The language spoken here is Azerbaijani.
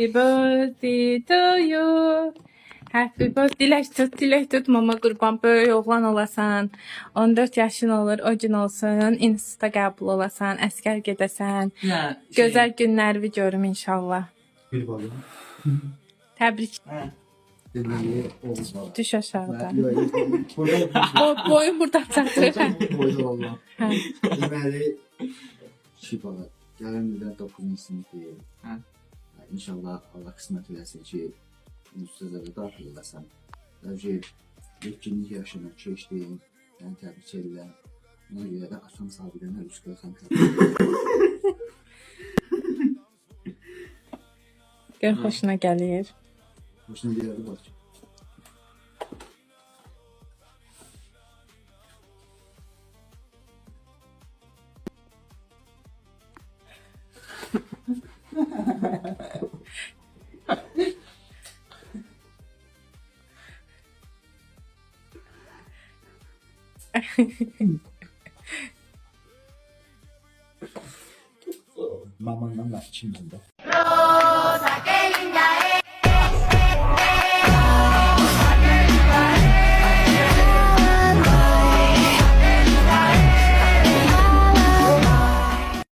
birthday to you. Happy birthday. Dilək tut, mama qurban, böyük oğlan olasan. 14 yaşın olur, o gün olsun. İnstituta qəbul olasan, əskər gedəsən. Gözəl günlərimi görüm inşallah. Bir balım. Təbrik. Deməli, oğuz var. Düş aşağıda. Burada Boyun burada çatır. boyda Allah. Hə. Deməli, şifalar. Gələn ildə 9-cu sinifdir. İnşallah Allah qismət eləsin ki, üniversitetə daxil eləsən. Ki, yetkinlik yaşına keçdin, səni təbrik edirəm. Ona görə də Asan Sabirənə rüzgarsan təbrik. Gör xoşuna gəlir. Hoşuna gəldi bax. Mamandan da ikimizin də. Rosa que